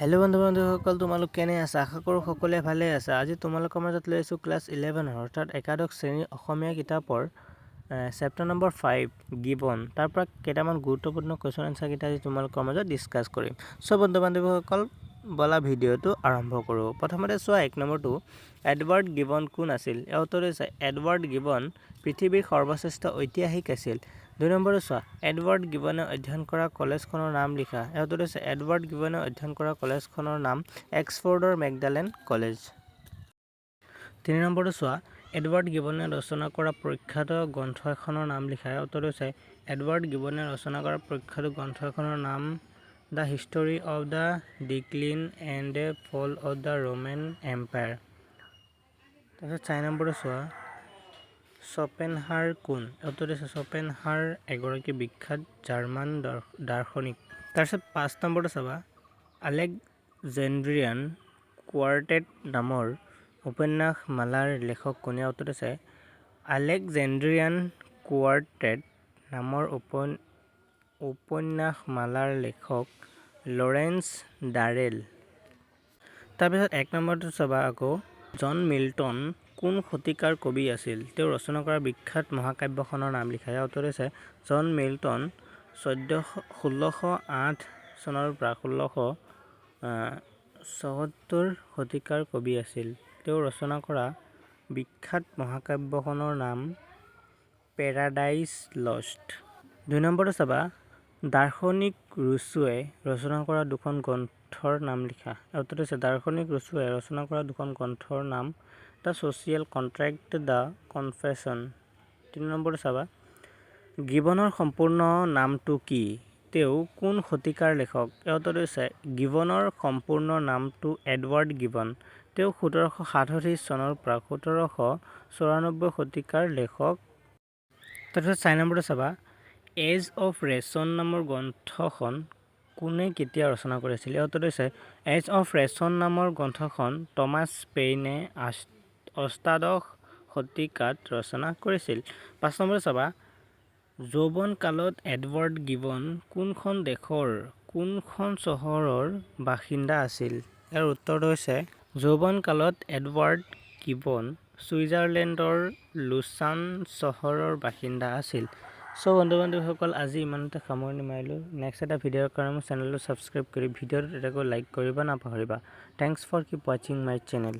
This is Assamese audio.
হেল্ল' বন্ধুসকল, তোমালোক কেনে আছা? আশা কৰোঁ সকলোৱে ভালে আছা। আজি তোমালোকৰ মাজত লৈ আছোঁ ক্লাছ 11 অৰ্থাৎ একাদশ শ্ৰেণীৰ অসমীয়া কিতাপৰ চেপ্টাৰ নম্বৰ 5 গিবন। তাৰ পৰা কেইটামান গুৰুত্বপূৰ্ণ কুৱেশ্যন এনচাৰকেইটা আজি তোমালোকৰ মাজত ডিছকাছ কৰিম। চ' বন্ধুসকল, বলা ভিডিঅ'টো আৰম্ভ কৰোঁ। প্ৰথমতে চোৱা 1 নম্বৰটো, এডৱাৰ্ড গিবন কোন আছিল? ইয়াৰ উত্তৰটো হৈছে এডৱাৰ্ড গিবন পৃথিৱীৰ সৰ্বশ্ৰেষ্ঠ ঐতিহাসিক আছিল। 2 নম্বৰটো চোৱা, এডৱাৰ্ড গিবনে অধ্যয়ন কৰা কলেজখনৰ নাম লিখা। ইয়াৰ উত্তৰটো হৈছে এডৱাৰ্ড গিবনে অধ্যয়ন কৰা কলেজখনৰ নাম অক্সফৰ্ডৰ মেকডালেন কলেজ। 3 নম্বৰটো চোৱা, এডৱাৰ্ড গিবনে ৰচনা কৰা প্ৰখ্যাত গ্ৰন্থ এখনৰ নাম লিখা। ইয়াৰ উত্তৰটো হৈছে এডৱাৰ্ড গিবনে ৰচনা কৰা প্ৰখ্যাত গ্ৰন্থ এখনৰ নাম the history of the decline and fall of the Roman empire. তাৰপিছত 4 নম্বৰটো চোৱা, শ্বপেনহাৰ কোন? উত্তৰটো হৈছে শ্বপেনহাৰ এগৰাকী বিখ্যাত জাৰ্মান দাৰ্শনিক। তাৰপিছত 5 নম্বৰটো চাবা, আলেকজেণ্ড্ৰিয়ান কোৱাৰ্টেট নামৰ উপন্যাস মালাৰ লেখক কোন? ইয়াৰ উত্তৰটো হৈছে আলেকজেণ্ড্ৰিয়ান কোৱাৰ্টেট নামৰ উপন্যাস মালাৰ লেখক লৰেন্স ডাৰেল। তাৰপিছত 1 নম্বৰটো চাবা আকৌ, জন মিল্টন কোন শতিকাৰ কবি আছিল? তেওঁ ৰচনা কৰা বিখ্যাত মহাকাব্যখনৰ নাম লিখা। ইয়াৰ উত্তৰটো হৈছে জন মিল্টন 1608 চনৰ পৰা 1674 শতিকাৰ কবি আছিল। তেওঁ ৰচনা কৰা বিখ্যাত মহাকাব্যখনৰ নাম পেৰাডাইজ লষ্ট। 2 নম্বৰটো চাবা, দাৰ্শনিক ৰুছোৱে ৰচনা কৰা দুখন গ্ৰন্থৰ নাম লিখা। উত্তৰটো হৈছে দাৰ্শনিক ৰুছোৱে ৰচনা কৰা দুখন গ্ৰন্থৰ নাম the social contract, the confession. 3 নম্বৰটো চাবা, গিবনৰ সম্পূৰ্ণ নামটো কি? তেওঁ কোন শতিকাৰ লেখক? ইয়াৰ উত্তৰটো হৈছে গিবনৰ সম্পূৰ্ণ নামটো এডৱাৰ্ড গিবন। তেওঁ 1737 চনৰ পৰা 1794 শতিকাৰ লেখক। তাৰপিছত 4 নম্বৰটো চাবা, এজ অফ ৰেচন নামৰ গ্ৰন্থখন কোনে কেতিয়া ৰচনা কৰিছিল? ইয়াৰ উত্তৰটো হৈছে এজ অফ ৰেচন নামৰ গ্ৰন্থখন টমাছ পেইনে অষ্টাদশ শতিকাত ৰচনা কৰিছিল। 5 নম্বৰটো চাবা, যৌৱন কালত এডৱাৰ্ড গিবন কোনখন দেশৰ কোনখন চহৰৰ বাসিন্দা আছিল? ইয়াৰ উত্তৰটো হৈছে যৌৱন কালত এডৱাৰ্ড গিবন ছুইজাৰলেণ্ডৰ লুচান চহৰৰ বাসিন্দা আছিল। চ' বন্ধুসকল, আজি ইমানতে সামৰণি মাৰিলোঁ। নেক্সট এটা ভিডিঅ'ৰ কাৰণে মোৰ চেনেলটো ছাবস্ক্ৰাইব কৰি ভিডিঅ'টোত এটাকৈ লাইক কৰিব নাপাহৰিবা। থেংকছ ফৰ কিপ ৱাচিং মাই চেনেল।